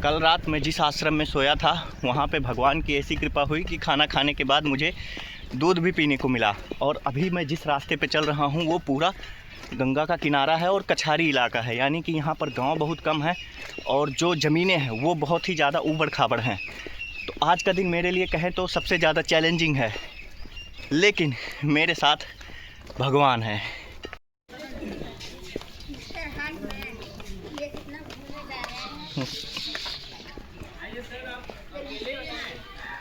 कल रात मैं जिस आश्रम में सोया था वहाँ पे भगवान की ऐसी कृपा हुई कि खाना खाने के बाद मुझे दूध भी पीने को मिला। और अभी मैं जिस रास्ते पे चल रहा हूँ वो पूरा गंगा का किनारा है और कछारी इलाका है, यानी कि यहाँ पर गांव बहुत कम है और जो ज़मीनें हैं वो बहुत ही ज़्यादा ऊबड़ खाबड़ हैं। तो आज का दिन मेरे लिए कहें तो सबसे ज़्यादा चैलेंजिंग है, लेकिन मेरे साथ भगवान है।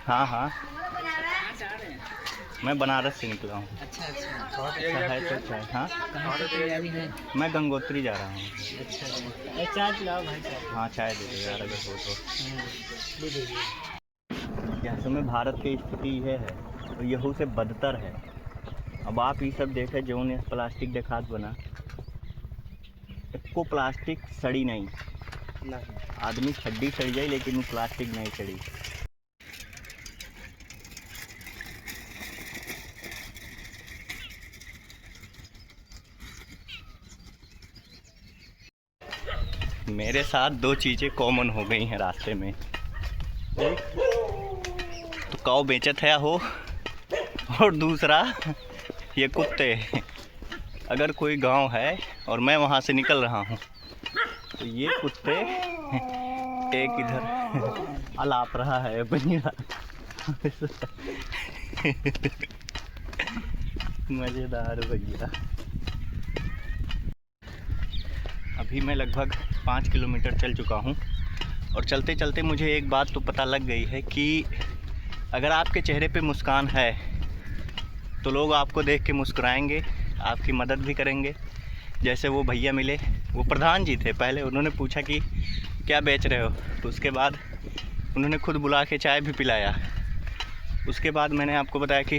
हाँ हाँ, मैं बनारस से निकला हूँ। अच्छा अच्छा है तो अच्छा है। हाँ, कहाँ पे तैयारी है? मैं गंगोत्री जा रहा हूँ। अच्छा चाय पिलाओ भाई साहब। हाँ चाय दे दो यार अगर हो तो। दे दीजिए। यहाँ में भारत की स्थिति यह है और यहू से बदतर है। अब आप ये सब देखे जो ने प्लास्टिक देखात बना, को प्लास्टिक सड़ी नहीं, आदमी छड्डी सड़ जाए लेकिन वो प्लास्टिक नहीं सड़ी। मेरे साथ दो चीज़ें कॉमन हो गई हैं रास्ते में। एक तो काऊ बेचत है हो, और दूसरा ये कुत्ते। अगर कोई गांव है और मैं वहां से निकल रहा हूं तो ये कुत्ते एक इधर अलाप रहा है अपनी मज़ेदार भैया। अभी मैं लगभग 5 किलोमीटर चल चुका हूँ और चलते चलते मुझे एक बात तो पता लग गई है कि अगर आपके चेहरे पे मुस्कान है तो लोग आपको देख के मुस्कुराएंगे, आपकी मदद भी करेंगे। जैसे वो भैया मिले, वो प्रधान जी थे। पहले उन्होंने पूछा कि क्या बेच रहे हो, उसके बाद उन्होंने खुद बुला के चाय भी पिलाया। उसके बाद मैंने आपको बताया कि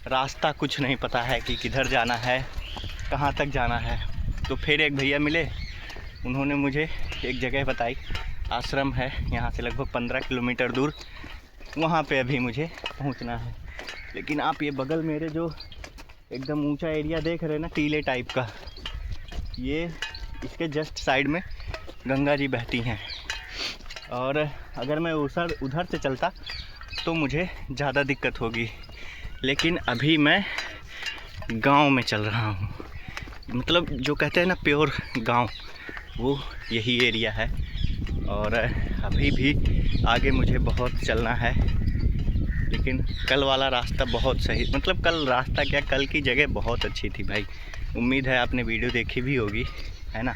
रास्ता कुछ नहीं पता है कि किधर जाना है, कहाँ तक जाना है। तो फिर एक भैया मिले, उन्होंने मुझे एक जगह बताई, आश्रम है यहाँ से लगभग 15 किलोमीटर दूर, वहाँ पे अभी मुझे पहुँचना है। लेकिन आप ये बगल मेरे जो एकदम ऊंचा एरिया देख रहे हैं ना, टीले टाइप का, ये इसके जस्ट साइड में गंगा जी बहती हैं। और अगर मैं उधर से चलता तो मुझे ज़्यादा दिक्कत होगी, लेकिन अभी मैं गांव में चल रहा हूँ। मतलब जो कहते हैं ना प्योर गांव, वो यही एरिया है। और अभी भी आगे मुझे बहुत चलना है, लेकिन कल वाला रास्ता बहुत सही, मतलब कल रास्ता क्या, कल की जगह बहुत अच्छी थी भाई। उम्मीद है आपने वीडियो देखी भी होगी, है ना।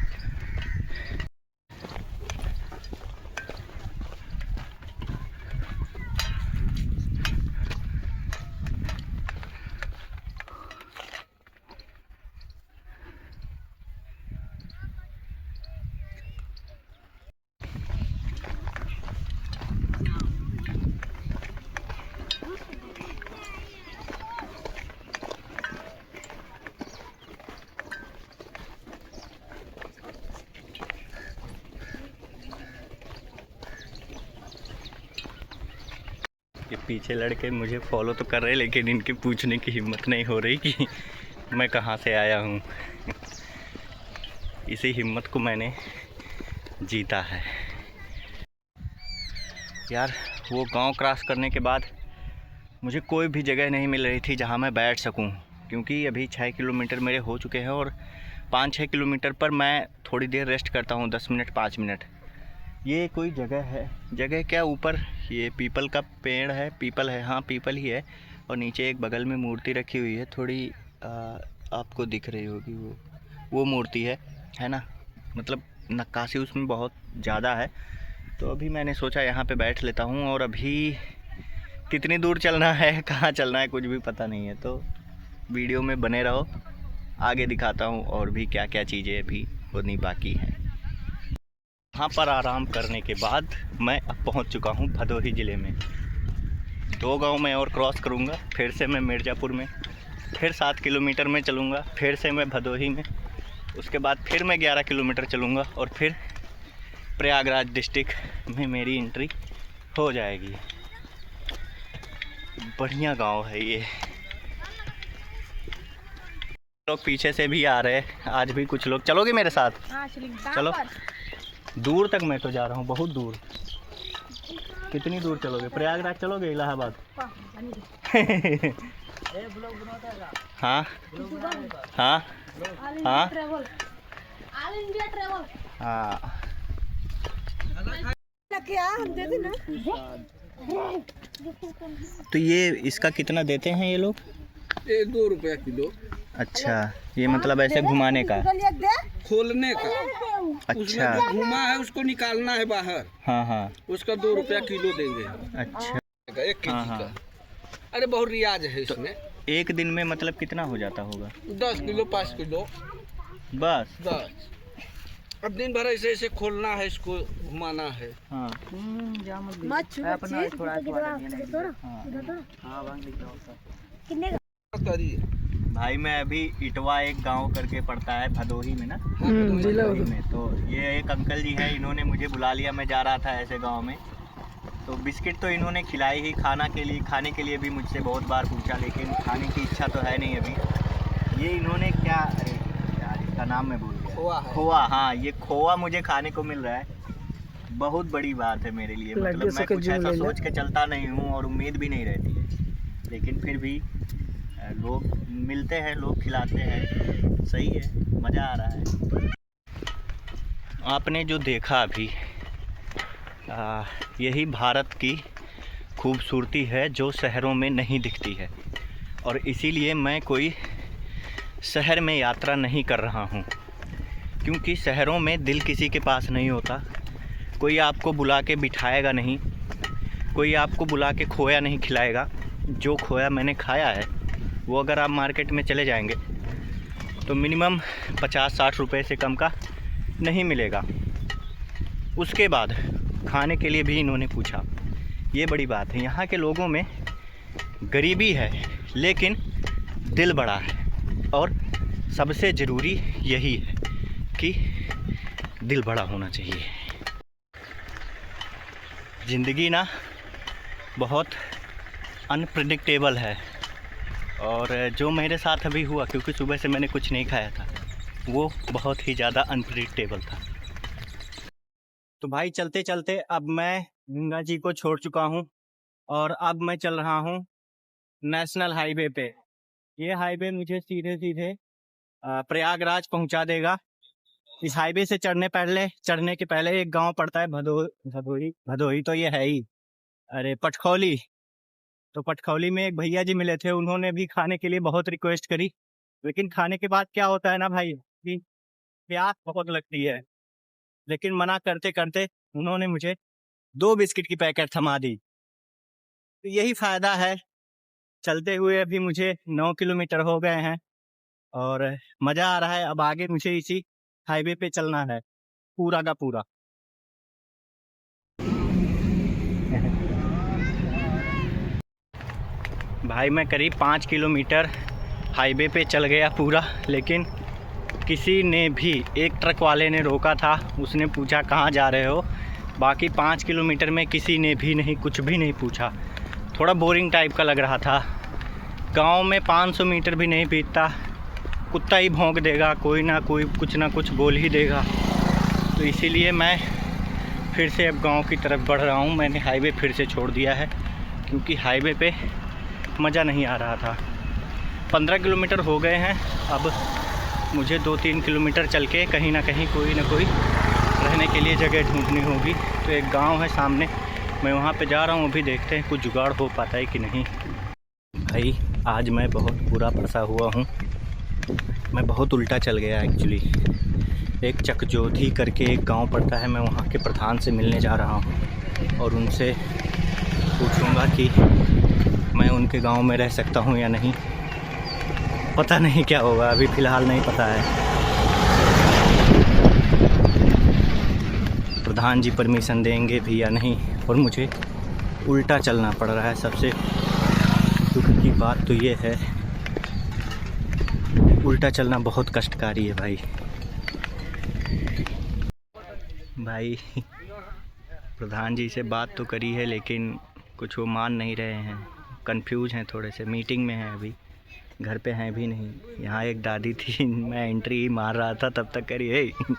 ये पीछे लड़के मुझे फॉलो तो कर रहे हैं, लेकिन इनके पूछने की हिम्मत नहीं हो रही कि मैं कहाँ से आया हूँ। इसी हिम्मत को मैंने जीता है यार। वो गांव क्रॉस करने के बाद मुझे कोई भी जगह नहीं मिल रही थी जहाँ मैं बैठ सकूँ, क्योंकि अभी 6 किलोमीटर मेरे हो चुके हैं और 5-6 किलोमीटर पर मैं थोड़ी देर रेस्ट करता हूँ, 10 मिनट 5 मिनट। ये कोई जगह है, जगह क्या, ऊपर ये पीपल का पेड़ है, पीपल है, हाँ पीपल ही है। और नीचे एक बगल में मूर्ति रखी हुई है, थोड़ी आपको दिख रही होगी, वो मूर्ति है ना। मतलब नक्काशी उसमें बहुत ज़्यादा है। तो अभी मैंने सोचा यहाँ पे बैठ लेता हूँ, और अभी कितनी दूर चलना है, कहाँ चलना है, कुछ भी पता नहीं है। तो वीडियो में बने रहो, आगे दिखाता हूँ और भी क्या क्या चीज़ें अभी होनी बाकी हैं। यहाँ पर आराम करने के बाद मैं अब पहुँच चुका हूँ भदोही ज़िले में। 2 गांव मैं और क्रॉस करूँगा, फिर से मैं मिर्ज़ापुर में, फिर 7 किलोमीटर में चलूँगा, फिर से मैं भदोही में, उसके बाद फिर मैं 11 किलोमीटर चलूँगा और फिर प्रयागराज डिस्ट्रिक्ट में मेरी एंट्री हो जाएगी। बढ़िया गांव है ये। लोग पीछे से भी आ रहे हैं, आज भी कुछ लोग। चलोगे मेरे साथ? हाँ, चलो। दूर तक मैं तो जा रहा हूँ, बहुत दूर। कितनी दूर चलोगे? प्रयागराज चलोगे? इलाहाबाद? हाँ हाँ हाँ हाँ। तो ये इसका कितना देते हैं ये लोग? ये 2 रुपया किलो। अच्छा, ये मतलब ऐसे घुमाने का, खोलने का। अच्छा। उसमें जो घुमा है उसको निकालना है बाहर। हाँ हाँ, उसका 2 रुपया किलो देंगे। अच्छा। 1 केजी हाँ हाँ। का। अरे बहुत रियाज है इसमें। एक दिन में मतलब कितना हो जाता होगा? 10 किलो 5 किलो बस। बस। अब दिन भर ऐसे ऐसे खोलना है, इसको घुमाना है। हाँ करिए। भाई, मैं अभी इटवा एक गांव करके पड़ता है भदोही में ना, जिला भदोही में। तो ये एक अंकल जी हैं, इन्होंने मुझे बुला लिया। मैं जा रहा था ऐसे गांव में, तो बिस्किट तो इन्होंने खिलाई ही। खाने के लिए भी मुझसे बहुत बार पूछा, लेकिन खाने की इच्छा तो है नहीं अभी। ये इन्होंने क्या, अरे यार इसका नाम मैं भूल गया। खोआ है। खोआ, हाँ, ये खोआ मुझे खाने को मिल रहा है। बहुत बड़ी बात है मेरे लिए। मतलब मैं कुछ ऐसा सोच के चलता नहीं हूँ और उम्मीद भी नहीं रहती है, लेकिन फिर भी लोग मिलते हैं, लोग खिलाते हैं, सही है, मज़ा आ रहा है। आपने जो देखा अभी, यही भारत की खूबसूरती है जो शहरों में नहीं दिखती है। और इसीलिए मैं कोई शहर में यात्रा नहीं कर रहा हूँ, क्योंकि शहरों में दिल किसी के पास नहीं होता। कोई आपको बुला के बिठाएगा नहीं, कोई आपको बुला के खोया नहीं खिलाएगा। जो खोया मैंने खाया है वो अगर आप मार्केट में चले जाएंगे तो मिनिमम 50-60 रुपए से कम का नहीं मिलेगा। उसके बाद खाने के लिए भी इन्होंने पूछा। ये बड़ी बात है, यहाँ के लोगों में गरीबी है लेकिन दिल बड़ा है। और सबसे ज़रूरी यही है कि दिल बड़ा होना चाहिए। ज़िंदगी ना बहुत अनप्रेडिक्टेबल है, और जो मेरे साथ अभी हुआ, क्योंकि सुबह से मैंने कुछ नहीं खाया था, वो बहुत ही ज़्यादा अनप्रेडिक्टेबल था। तो भाई चलते चलते अब मैं गंगा जी को छोड़ चुका हूँ और अब मैं चल रहा हूँ नेशनल हाईवे पे। ये हाईवे मुझे सीधे सीधे प्रयागराज पहुँचा देगा। इस हाईवे से चढ़ने के पहले एक गांव पड़ता है भदोही तो ये है ही, अरे पटखौली। तो पटखौली में एक भैया जी मिले थे, उन्होंने भी खाने के लिए बहुत रिक्वेस्ट करी, लेकिन खाने के बाद क्या होता है ना भाई कि प्यास बहुत लगती है। लेकिन मना करते करते उन्होंने मुझे 2 बिस्किट की पैकेट थमा दी। तो यही फ़ायदा है, चलते हुए अभी मुझे 9 किलोमीटर हो गए हैं और मज़ा आ रहा है। अब आगे मुझे इसी हाईवे पे चलना है पूरा का पूरा। भाई मैं करीब 5 किलोमीटर हाईवे पे चल गया पूरा, लेकिन किसी ने भी, एक ट्रक वाले ने रोका था, उसने पूछा कहाँ जा रहे हो। बाकी 5 किलोमीटर में किसी ने भी नहीं, कुछ भी नहीं पूछा। थोड़ा बोरिंग टाइप का लग रहा था। गांव में 500 मीटर भी नहीं बीतता कुत्ता ही भौंक देगा, कोई ना कोई कुछ ना कुछ बोल ही देगा। तो इसीलिए मैं फिर से अब गांव की तरफ बढ़ रहा हूं। मैंने हाईवे फिर से छोड़ दिया है क्योंकि हाईवे पे मज़ा नहीं आ रहा था। 15 किलोमीटर हो गए हैं, अब मुझे 2-3 किलोमीटर चल के कहीं ना कहीं कोई ना कोई रहने के लिए जगह ढूंढनी होगी। तो एक गांव है सामने, मैं वहां पे जा रहा हूं। अभी देखते हैं कुछ जुगाड़ हो पाता है कि नहीं। भाई आज मैं बहुत बुरा फंसा हुआ हूं, मैं बहुत उल्टा चल गया एक्चुअली। एक चकजोधी करके एक गांव पड़ता है, मैं वहां के प्रधान से मिलने जा रहा हूं और उनसे पूछूंगा कि मैं उनके गांव में रह सकता हूं या नहीं। पता नहीं क्या होगा, अभी फ़िलहाल नहीं पता है। प्रधान जी परमिशन देंगे भी या नहीं, और मुझे उल्टा चलना पड़ रहा है। सबसे दुख की बात तो ये है, उल्टा चलना बहुत कष्टकारी है भाई। प्रधान जी से बात तो करी है लेकिन कुछ वो मान नहीं रहे हैं, कंफ्यूज हैं थोड़े से, मीटिंग में हैं अभी, घर पे हैं भी नहीं। यहाँ एक दादी थी, मैं एंट्री ही मार रहा था तब तक करी, हे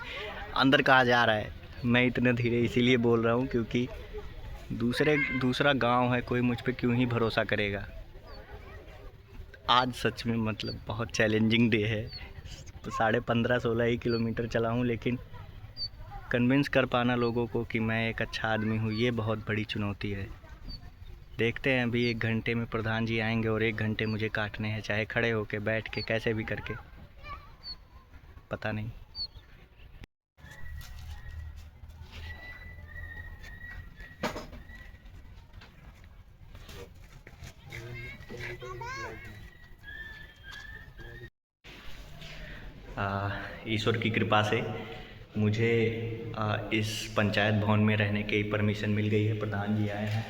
अंदर कहाँ जा रहा है, मैं इतना धीरे इसीलिए बोल रहा हूँ क्योंकि दूसरा गांव है, कोई मुझ पे क्यों ही भरोसा करेगा। आज सच में मतलब बहुत चैलेंजिंग डे है। 15.5-16 ही किलोमीटर चला हूँ, लेकिन कन्विंस कर पाना लोगों को कि मैं एक अच्छा आदमी हूँ, ये बहुत बड़ी चुनौती है। देखते हैं, अभी 1 घंटे में प्रधान जी आएंगे और 1 घंटे मुझे काटने हैं, चाहे खड़े होके, बैठ के, कैसे भी करके, पता नहीं। ईश्वर की कृपा से मुझे इस पंचायत भवन में रहने की परमिशन मिल गई है। प्रधान जी आए हैं,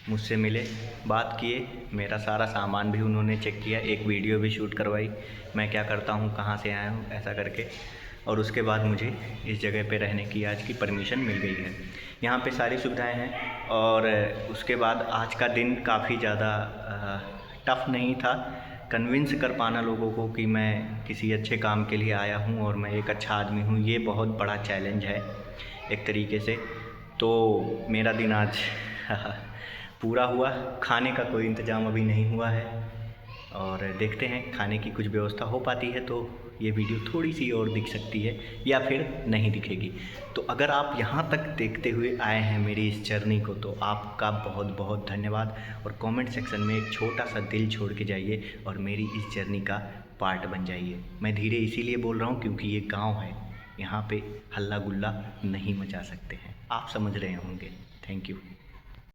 मुझसे मिले, बात किए, मेरा सारा सामान भी उन्होंने चेक किया, एक वीडियो भी शूट करवाई, मैं क्या करता हूँ, कहाँ से आया हूँ, ऐसा करके। और उसके बाद मुझे इस जगह पे रहने की आज की परमिशन मिल गई है। यहाँ पे सारी सुविधाएं हैं। और उसके बाद आज का दिन काफ़ी ज़्यादा टफ़ नहीं था। कन्विंस कर पाना लोगों को कि मैं किसी अच्छे काम के लिए आया हूँ और मैं एक अच्छा आदमी हूँ, ये बहुत बड़ा चैलेंज है एक तरीके से। तो मेरा दिन आज पूरा हुआ। खाने का कोई इंतज़ाम अभी नहीं हुआ है और देखते हैं, खाने की कुछ व्यवस्था हो पाती है तो ये वीडियो थोड़ी सी और दिख सकती है या फिर नहीं दिखेगी। तो अगर आप यहाँ तक देखते हुए आए हैं मेरी इस जर्नी को, तो आपका बहुत बहुत धन्यवाद। और कमेंट सेक्शन में एक छोटा सा दिल छोड़ के जाइए और मेरी इस जर्नी का पार्ट बन जाइए। मैं धीरे इसीलिए बोल रहा हूँ क्योंकि ये गाँव है, यहाँ पे हल्ला गुल्ला नहीं मचा सकते हैं, आप समझ रहे होंगे। Thank you.